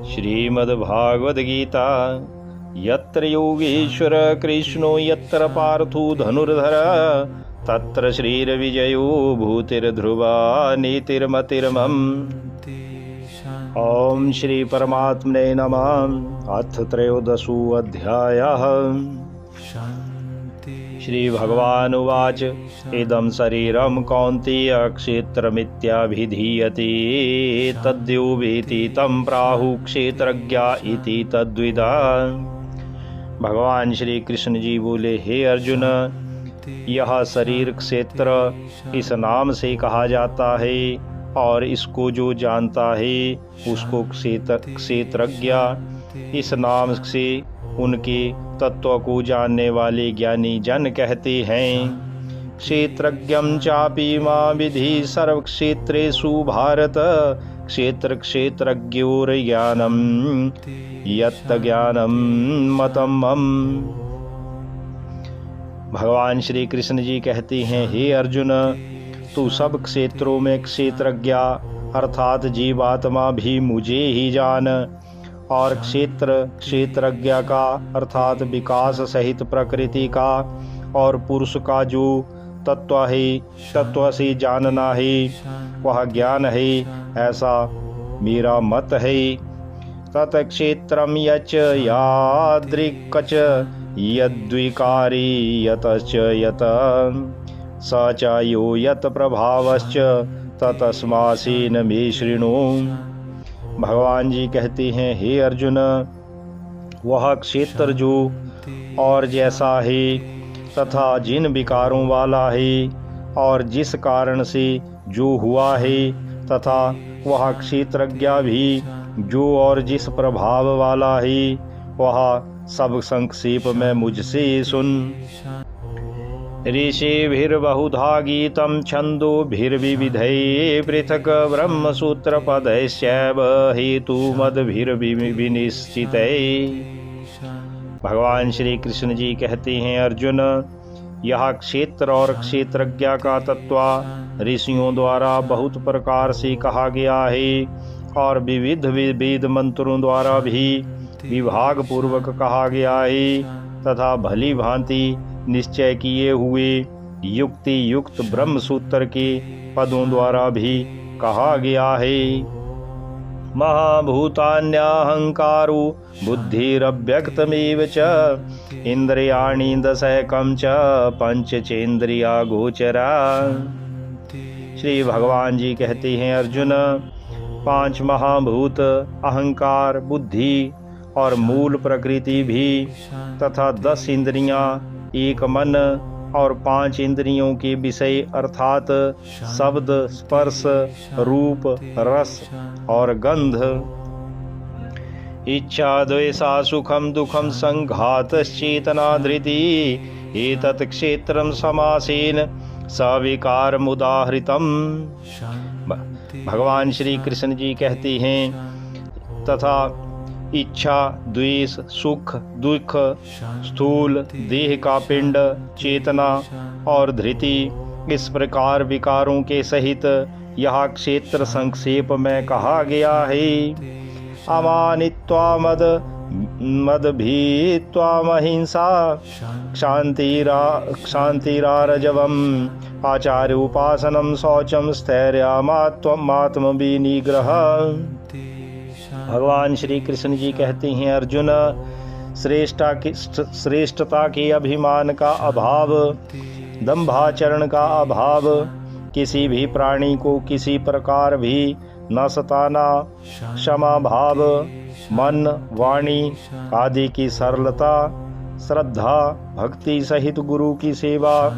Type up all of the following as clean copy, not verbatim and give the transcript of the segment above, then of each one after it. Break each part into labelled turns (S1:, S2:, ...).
S1: श्रीमद्भागवत गीता यत्र योगेश्वर कृष्णो यत्र पार्थो धनुर्धर तत्र श्रीर्विजयो भूतिर्ध्रुवा नीतिर्मतिर्मम्। ओम श्री परमात्मने नमः। अथ त्रयोदशो अध्यायः। श्री भगवान् उवाच इदं शरीरं कौन्तेय क्षेत्रमित्याभिधीयते तद्यो वेति तं प्राहुः क्षेत्रज्ञा इति तद्विदा। भगवान श्री कृष्ण जी बोले, हे अर्जुन, यह शरीर क्षेत्र इस नाम से कहा जाता है और इसको जो जानता है उसको क्षेत्रज्ञ इस नाम से उनके तत्व को जानने वाले ज्ञानी जन कहते हैं। क्षेत्रज्ञं चापि मां विधि सर्वक्षेत्रेषु भारत क्षेत्र क्षेत्रज्ञोर्ज्ञानं यत् ज्ञानं मतं मम। भगवान श्री कृष्ण जी कहते हैं, हे अर्जुन, तू सब क्षेत्रों में क्षेत्रज्ञ अर्थात जीवात्मा भी मुझे ही जान और क्षेत्रज्ञ का अर्थात विकास सहित प्रकृति का और पुरुष का जो तत्व है, तत्व से जानना है वह ज्ञान है, ऐसा मेरा मत है। तत्क्षेत्रम यच यादृक्कच यद्विकारी यतश्च यत स च यो यत प्रभावश्च ततस्मासीन मे शृणु। भगवान जी कहते हैं, हे अर्जुन, वह क्षेत्र जो और जैसा है तथा जिन विकारों वाला है और जिस कारण से जो हुआ है तथा वह क्षेत्रज्ञ भी जो और जिस प्रभाव वाला है वह सब संक्षेप में मुझसे सुन। ऋषिभिर्बहुधा गीतं छन्दोभिर्विविधैः पृथक् ब्रह्मसूत्रपदैश्चैव हेतुमद्भिर्विनिश्चितैः। भगवान श्री कृष्ण जी कहते हैं, अर्जुन, यह क्षेत्र और क्षेत्रज्ञ का तत्व ऋषियों द्वारा बहुत प्रकार से कहा गया है और विविध वेद मंत्रों द्वारा भी विभाग पूर्वक कहा गया है तथा भली भांति निश्चय किए हुए युक्ति युक्त ब्रह्म सूत्र के पदों द्वारा भी कहा गया है। महाभूतान्यहंकारो बुद्धिरव्यक्तमेव च इंद्रियाणि दशैकं च पंचचेन्द्रिया गोचरा। श्री भगवान जी कहते हैं, अर्जुन, 5 महाभूत अहंकार, बुद्धि और मूल प्रकृति भी तथा 10 इंद्रियां, एक मन और 5 इंद्रियों के विषय अर्थात शब्द, स्पर्श, रूप, रस और गंध, इच्छा, द्वेषा, सुखम दुखम, संघातश्चेतना, धृति एतत् क्षेत्रं समासेन सविकारमुदाहृतम्। भगवान श्री कृष्ण जी कहते हैं, तथा इच्छा, द्वेष, सुख, दुख, स्थूल देह का पिंड, चेतना और धृति, इस प्रकार विकारों के सहित यह क्षेत्र संक्षेप में कहा गया है। अमानित्वा मदभीत्वामहिंसा क्षान्तिरारजवम् आचार्योपासनं शौचं स्थैर्यमात्मविनिग्रह। भगवान श्री कृष्ण जी कहते हैं, अर्जुन, श्रेष्ठता के अभिमान का अभाव, दंभाचरण का अभाव, किसी भी प्राणी को किसी प्रकार भी न सताना, क्षमा भाव, मन, वाणी आदि की सरलता, श्रद्धा, भक्ति सहित गुरु की सेवा,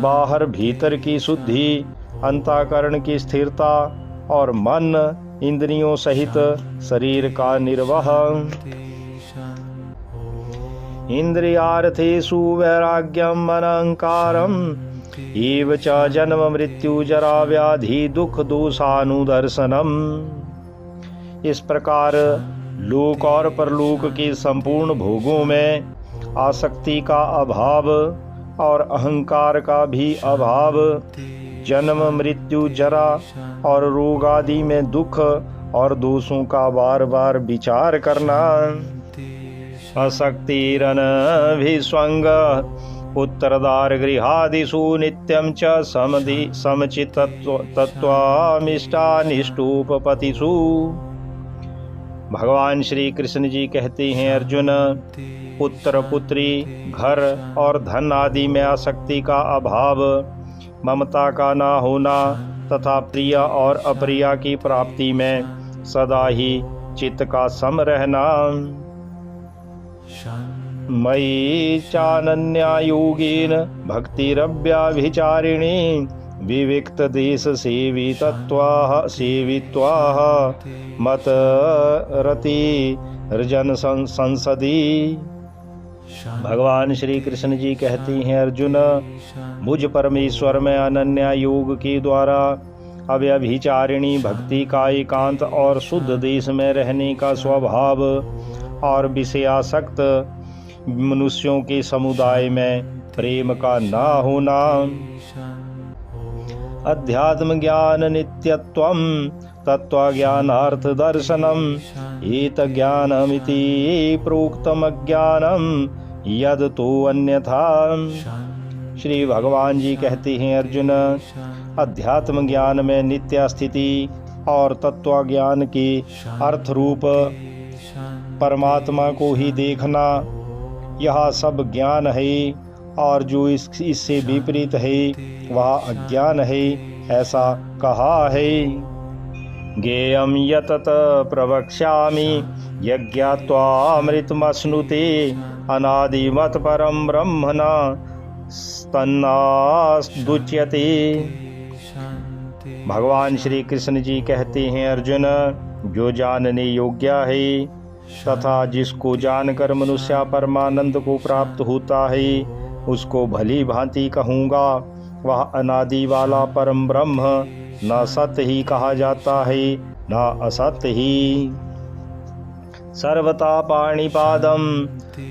S1: बाहर भीतर की शुद्धि, अंतःकरण की स्थिरता और मन, इंद्रियों सहित शरीर का निर्वाह। इंद्रियार्थेषु वैराग्यम अनंकारम एव च जन्म मृत्यु जरा व्याधि दुख दोषानुदर्शनम। इस प्रकार लोक और परलोक के संपूर्ण भोगों में आसक्ति का अभाव और अहंकार का भी अभाव, जन्म मृत्यु जरा और रोग आदि में दुख और दोषों का बार बार विचार करना। असक्तिरन विस्वंग उत्तरदार गृहादिषु नित्यं च समचित्तत्वामिष्टानिष्टोपपतिषु। भगवान श्री कृष्ण जी कहते हैं, अर्जुन, पुत्र पुत्री, घर और धन आदि में आसक्ति का अभाव, ममता का ना होना तथा प्रिय और अप्रिय की प्राप्ति में सदा ही चित्त का सम रहना। मयि चानन्या योगेन भक्तिरव्याभिचारिणी विविक्त देश सेवित्वा मत रति रजन संसदी। भगवान श्री कृष्ण जी कहती हैं, अर्जुन, मुझ परमेश्वर में अनन्या योग के द्वारा अव्यभिचारिणी भक्ति का एकांत और शुद्ध देश में रहने का स्वभाव और विषयासक्त मनुष्यों के समुदाय में प्रेम का ना होना, अध्यात्म ज्ञान नित्यत्वम तत्व ज्ञानार्थ दर्शनम एत ज्ञानमिति प्रोक्तम ज्ञानम यद तो अन्यथा। श्री भगवान जी कहते हैं, अर्जुन, अध्यात्म ज्ञान में नित्य स्थिति और तत्व ज्ञान के अर्थ रूप परमात्मा को ही देखना, यह सब ज्ञान है, और जो इससे विपरीत है वह अज्ञान है, ऐसा कहा है। ज्ञेयं यतत प्रवक्ष्यामि यज्ञात्वामृतमश्नुते अनादिमत् परं ब्रह्म न तन्नादुच्यते। भगवान श्री कृष्ण जी कहते हैं, अर्जुन, जो जानने योग्य है तथा जिसको जानकर मनुष्य परमानंद को प्राप्त होता है, उसको भली भांति कहूँगा, वह अनादि वाला परम ब्रह्म न सत्य ही कहा जाता है न असत्य ही। सर्वता पाणिपादम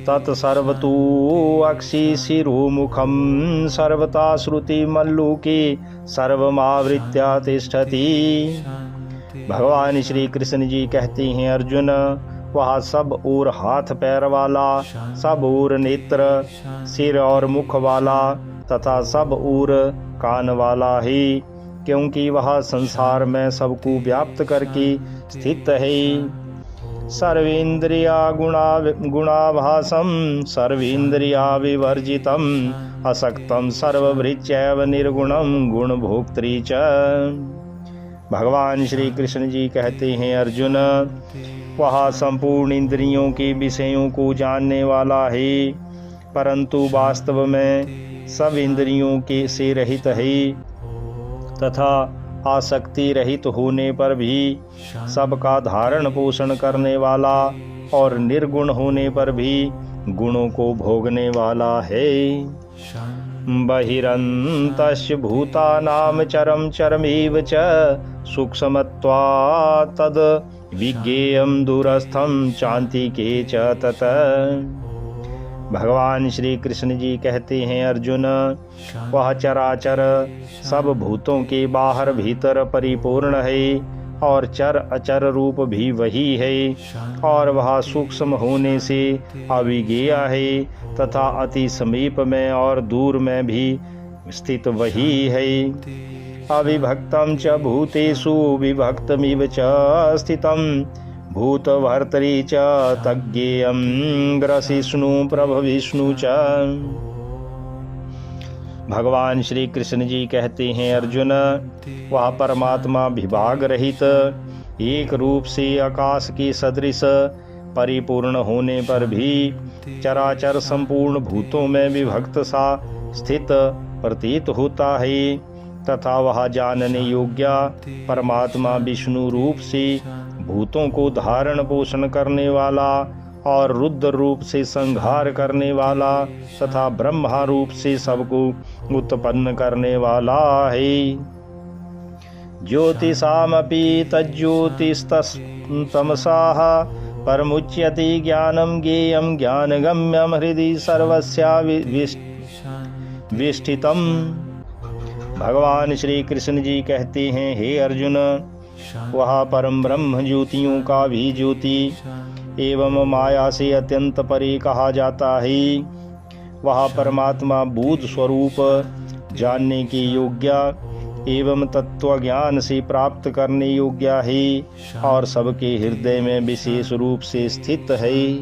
S1: तत्सर्वतो अक्षिशिरोमुखम सर्वता श्रुति मल्लोके सर्वमावृत्य तिष्ठति। भगवान श्री कृष्ण जी कहते हैं, अर्जुन, वह सब ओर हाथ पैर वाला, सब ओर नेत्र, सिर और मुख वाला तथा सब ओर कान वाला है, क्योंकि वह संसार में सबको व्याप्त करके स्थित है। सर्वेन्द्रिया गुणाभासम सर्वेन्द्रिया विवर्जितम असक्तम सर्वभृत्यैव निर्गुणम गुणभोक्त्री च। भगवान श्री कृष्ण जी कहते हैं, अर्जुन, वह संपूर्ण इंद्रियों के विषयों को जानने वाला है, परंतु वास्तव में सब इंद्रियों के से रहित है तथा आसक्ति रहित होने पर भी सबका धारण पोषण करने वाला और निर्गुण होने पर भी गुणों को भोगने वाला है। बहिरन्तश्च भूतानां चरम चरमेव च सूक्ष्मत्वात् तद् विज्ञेयं दूरस्थं चान्तिके च तत्। भगवान श्री कृष्ण जी कहते हैं, अर्जुन, वह चराचर सब भूतों के बाहर भीतर परिपूर्ण है और चर अचर रूप भी वही है, और वह सूक्ष्म होने से अविज्ञेय है तथा अति समीप में और दूर में भी स्थित वही है। अविभक्तं च भूतेषु विभक्तमिव च स्थितं भूतभर्तरि च तज्ञेयं ग्रसिष्णु प्रभविष्णु च। भगवान श्री कृष्ण जी कहते हैं, अर्जुन, वह परमात्मा विभाग रहित एक रूप से आकाश के सदृश परिपूर्ण होने पर भी चराचर संपूर्ण भूतों में विभक्त सा स्थित प्रतीत होता है तथा वह जानने योग्य परमात्मा विष्णु रूप से भूतों को धारण पोषण करने वाला और रुद्र रूप से संहार करने वाला तथा ब्रह्मा रूप से सबको उत्पन्न करने वाला है। ज्योतिषामपि तज्ज्योतिस्तमसाः परमुच्यते ज्ञानं ज्ञेयं ज्ञानगम्यं हृदि सर्वस्याविष्ठितम्। भगवान श्री कृष्ण जी कहते हैं, हे अर्जुन, वह परम ब्रह्म ज्योतियों का भी ज्योति एवं माया से अत्यंत परे कहा जाता है। वह परमात्मा बुद्ध स्वरूप जानने के योग्य एवं तत्व ज्ञान से प्राप्त करने योग्य है और सबके हृदय में विशेष रूप से स्थित है।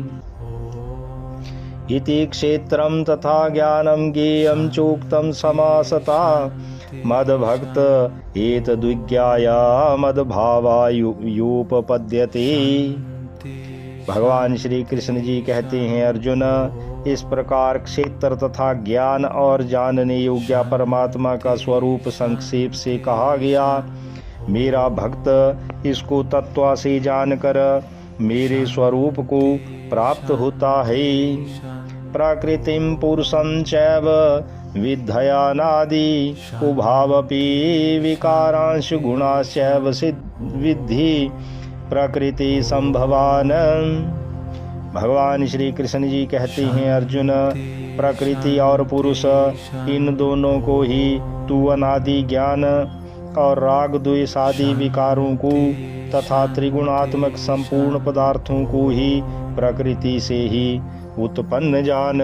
S1: इति क्षेत्रम तथा ज्ञानम ज्ञेयं चोक्तम समासता मद्भक्त एतद्विज्ञाया मद्भावायोपपद्यते। भगवान श्री कृष्ण जी कहते हैं, अर्जुन, इस प्रकार क्षेत्र तथा ज्ञान और जानने योग्य परमात्मा का स्वरूप संक्षेप से कहा गया। मेरा भक्त इसको तत्व से जानकर मेरे स्वरूप को प्राप्त होता है। प्रकृतिम पुरुषं चैव विद्धयानादि उभावपि विकारांश गुणाश्चैव विद्धि प्रकृति संभवान। भगवान श्री कृष्ण जी कहते हैं, अर्जुन, प्रकृति और पुरुष इन दोनों को ही तू अनादि ज्ञान और राग द्वेष आदि विकारों को तथा त्रिगुणात्मक संपूर्ण पदार्थों को ही प्रकृति से ही उत्पन्न जान।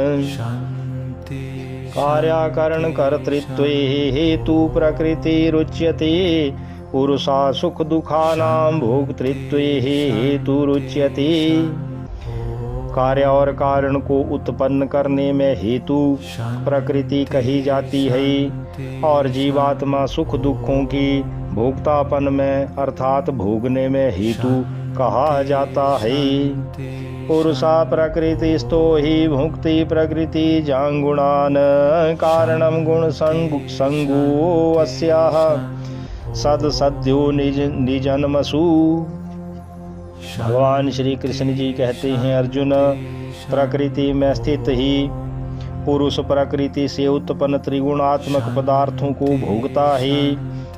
S1: कार्याकरण कर्तृत्वे हेतु प्रकृति रुच्यते पुरुषा सुख दुखानां भोक्तृत्वे हेतु रुच्यते। कार्य और कारण को उत्पन्न करने में हेतु प्रकृति कही जाती है और जीवात्मा सुख दुखों की भोक्तापन में अर्थात भोगने में हेतु कहा जाता है। पुरुषा प्रकृतिस्थो हि भुक्ति प्रकृति जांगुणान कारणम गुण संगो अस्याः सद सद्यो निजन्मसु। भगवान श्री कृष्ण जी कहते हैं, अर्जुन, प्रकृति में स्थित ही पुरुष प्रकृति से उत्पन्न त्रिगुणात्मक पदार्थों को भोगता है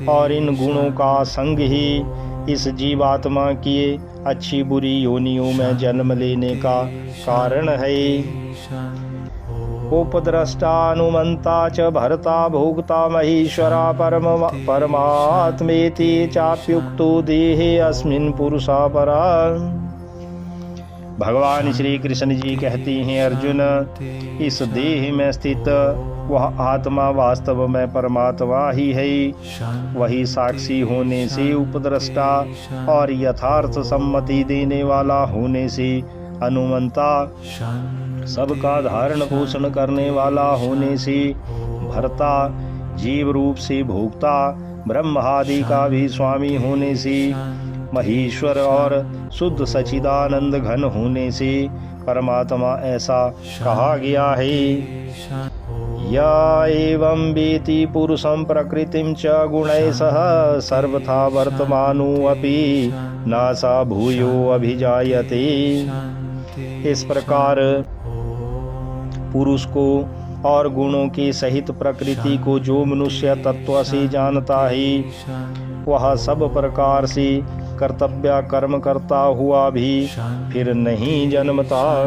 S1: और इन गुणों का संग ही इस जीवात्मा की अच्छी बुरी योनियों में जन्म लेने का कारण है। उपद्रष्टानुमंता च भर्ता भोक्ता महेश्वरा परमात्मेति चाप्युक्तो देहे अस्मिन् पुरुषा परा। भगवान श्री कृष्ण जी कहते हैं, अर्जुन, इस देह में स्थित वह आत्मा वास्तव में परमात्मा ही है। वही साक्षी होने से उपद्रष्टा और यथार्थ सम्मति देने वाला होने से अनुमंता, सबका धारण पोषण करने वाला होने से भर्ता, जीव रूप से भोक्ता, ब्रह्म आदि का भी स्वामी होने से महेश्वर और शुद्ध सच्चिदानंद घन होने से परमात्मा ऐसा कहा गया है। या एवं वेति पुरुषं प्रकृतिं च गुणैः सह सर्वथा वर्तमानो अपि नासा भूयो अभिजायते। इस प्रकार पुरुष को और गुणों के सहित प्रकृति को जो मनुष्य तत्व से जानता है वह सब प्रकार से कर्तव्य कर्म करता हुआ भी फिर नहीं जन्मता।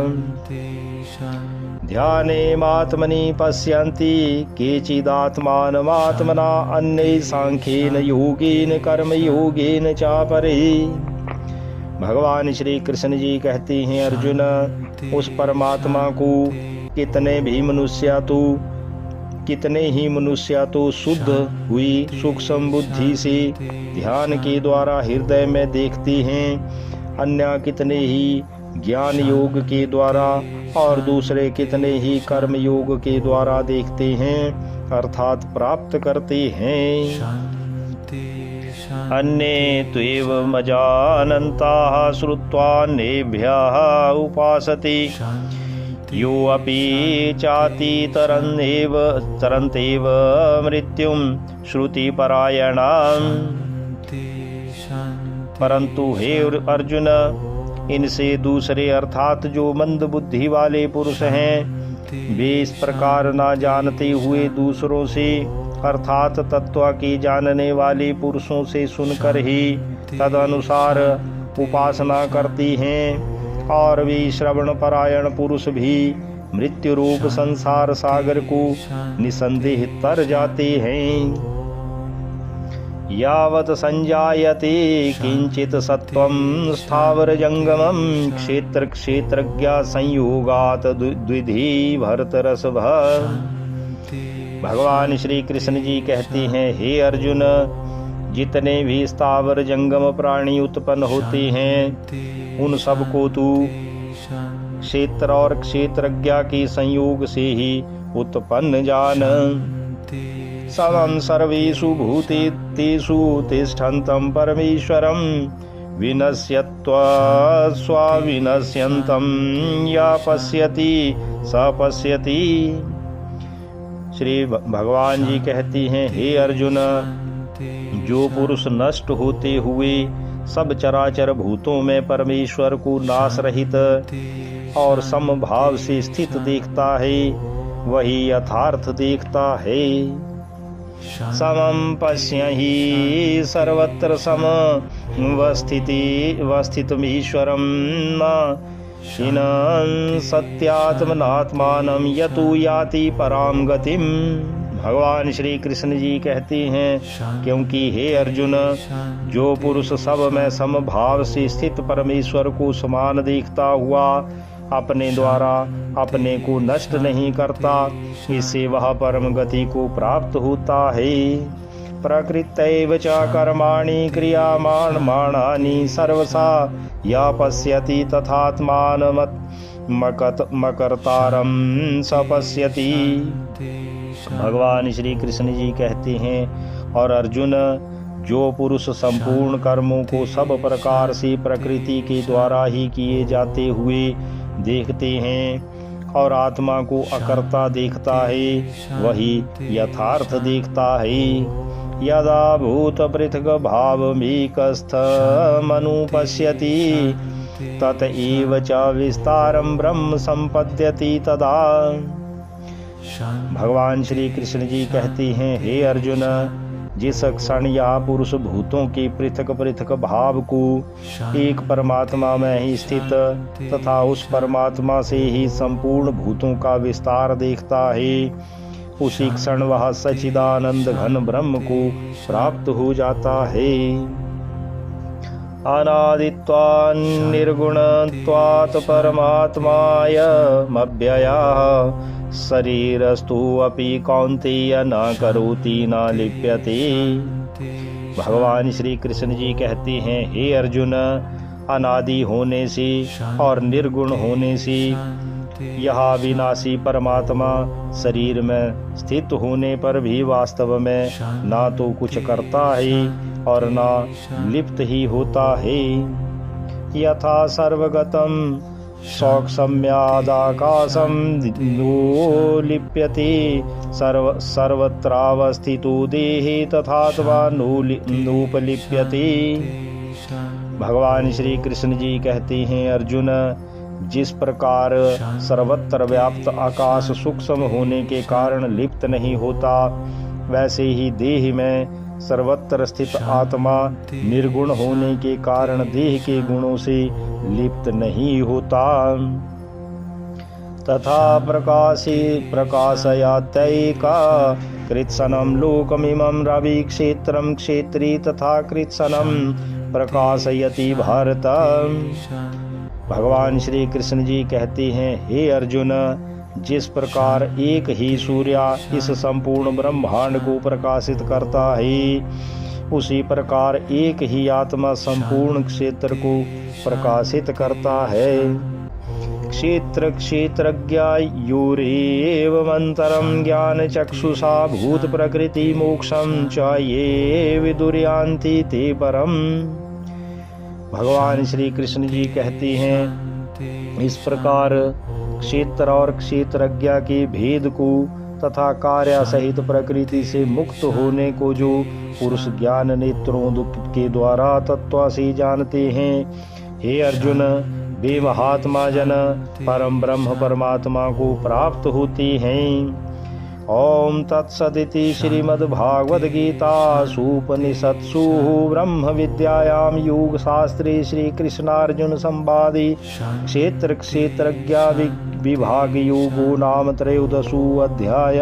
S1: ध्यानेमात्मनि पश्यन्ति केचिदात्मानमात्मना अन्ये सांख्येन योगेन कर्म योगेन चापरे। भगवान श्री कृष्ण जी कहते हैं, अर्जुन, उस परमात्मा को कितने ही मनुष्य तो शुद्ध हुई सूक्ष्म बुद्धि से ध्यान के द्वारा हृदय में देखते हैं, अन्य कितने ही ज्ञान योग के द्वारा और दूसरे कितने ही कर्म योग के द्वारा देखते हैं अर्थात प्राप्त करते हैं। अन्ये त्वेवमजानन्ताः श्रुत्वान्येभ्यः उपासते यो अपि चाति तरन्तेव मृत्युं श्रुतिपरायणाम्। परंतु हे अर्जुन, इनसे दूसरे अर्थात जो मंद बुद्धि वाले पुरुष हैं वे इस प्रकार ना जानते हुए दूसरों से अर्थात तत्व के जानने वाले पुरुषों से सुनकर ही तदनुसार उपासना करती हैं और वे श्रवण परायण पुरुष भी मृत्यु रूप संसार सागर को निसंदेह तर जाते हैं। यावत् संजायते किंचित सत्वं स्थावरजंगमं क्षेत्र क्षेत्रज्ञा संयोगात् द्विधि भरतरसभ। भगवान श्री कृष्ण जी कहते हैं, हे अर्जुन, जितने भी स्थावर जंगम प्राणी उत्पन्न होते हैं उन सबको तू क्षेत्र और क्षेत्रज्ञा के संयोग से ही उत्पन्न जान। समं सर्वेषु भूतेषु तिष्ठन्तं परमेश्वरं विनश्यत्वा स्वाविनश्यन्तं या पश्यति स पश्यति। श्री भगवान जी कहती हैं, हे अर्जुन, जो पुरुष नष्ट होते हुए सब चराचर भूतों में परमेश्वर को नाश रहित और समभाव से स्थित देखता है वही यथार्थ देखता है। समं पश्यहि सर्वत्र समवस्थितमीश्वरं हीनं सत्यात्मनात्मानं यतो याति परां गतिम। भगवान श्री कृष्ण जी कहते हैं, क्योंकि हे अर्जुन, जो पुरुष सब में समभाव से स्थित परमेश्वर को समान देखता हुआ अपने द्वारा अपने को नष्ट नहीं करता, इससे वह परम गति को प्राप्त होता है। प्रकृतैव च कर्माणि क्रियमाणानि सर्वसा या पश्यति तथात्मानमकर्तारं स पश्यति। भगवान श्री कृष्ण जी कहते हैं, और अर्जुन, जो पुरुष संपूर्ण कर्मों को सब प्रकार से प्रकृति के द्वारा ही किए जाते हुए देखते हैं और आत्मा को अकर्ता देखता है वही यथार्थ देखता है। यदा भूत पृथक भावमेकस्थमनुपश्यति तत एव च विस्तारं ब्रह्म संपद्यति तदा। भगवान श्री कृष्ण जी कहते हैं, हे अर्जुन, जिस क्षण या पुरुष भूतों के पृथक पृथक भाव को एक परमात्मा में ही स्थित तथा उस परमात्मा से ही संपूर्ण भूतों का विस्तार देखता है, उसी क्षण वह सच्चिदानंद घन ब्रह्म को प्राप्त हो जाता है। अनादित्वान् निर्गुणत्वात् परमात्मायमव्ययः शरीरस्तु अपि कौन्तेय न करोति न लिप्यते। भगवान श्री कृष्ण जी कहते हैं, हे अर्जुन, अनादि होने से और निर्गुण होने से यह विनाशी परमात्मा शरीर में स्थित होने पर भी वास्तव में ना तो कुछ करता है और ना लिप्त ही होता है। यथा सर्वगतम सौक्ष्म्यादाकाशं नो लिप्यते सर्वत्रावस्थितो देहे तथात्मा नोपलिप्यते। भगवान श्री कृष्ण जी कहते हैं, अर्जुन, जिस प्रकार सर्वत्र व्याप्त आकाश सूक्ष्म होने के कारण लिप्त नहीं होता, वैसे ही देह में सर्वत्र स्थित आत्मा निर्गुण होने के कारण देह के गुणों से लिप्त नहीं होता। तथा प्रकाशयात्यैका कृत्सनं लोकमिमं रवि क्षेत्रं क्षेत्री तथा कृत्सनं प्रकाशयति भारत। भगवान श्री कृष्ण जी कहते हैं, हे अर्जुन, जिस प्रकार एक ही सूर्य इस संपूर्ण ब्रह्मांड को प्रकाशित करता है, उसी प्रकार एक ही आत्मा संपूर्ण क्षेत्र को प्रकाशित करता है। क्षेत्र क्षेत्रज्ञयोरेवमन्तरं ज्ञान चक्षुषा भूत प्रकृति मोक्षं च ये विदुर्यान्ति ते परम। भगवान श्री कृष्ण जी कहते हैं, इस प्रकार क्षेत्र और क्षेत्रज्ञ के भेद को तथा कार्य सहित प्रकृति से मुक्त होने को जो पुरुष ज्ञान नेत्रों के द्वारा तत्व से जानते हैं, हे अर्जुन, वे महात्मा जन परम ब्रह्म परमात्मा को प्राप्त होते हैं। ओम तत्सदिति श्रीमद्भागवत गीतासूपनिषत्सु ब्रह्म विद्यायां योग शास्त्रे श्री कृष्णार्जुन संवादे क्षेत्र क्षेत्रज्ञ विभाग योगो नाम त्रयोदशो अध्याय।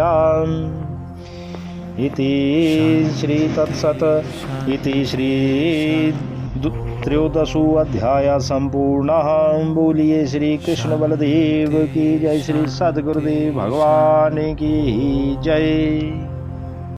S1: इति श्री तत्सत इति श्री त्रयोदशो अध्याय संपूर्णः। बोलिए श्री कृष्ण बलदेव की जय, श्री सद्गुरुदेव भगवान की जय।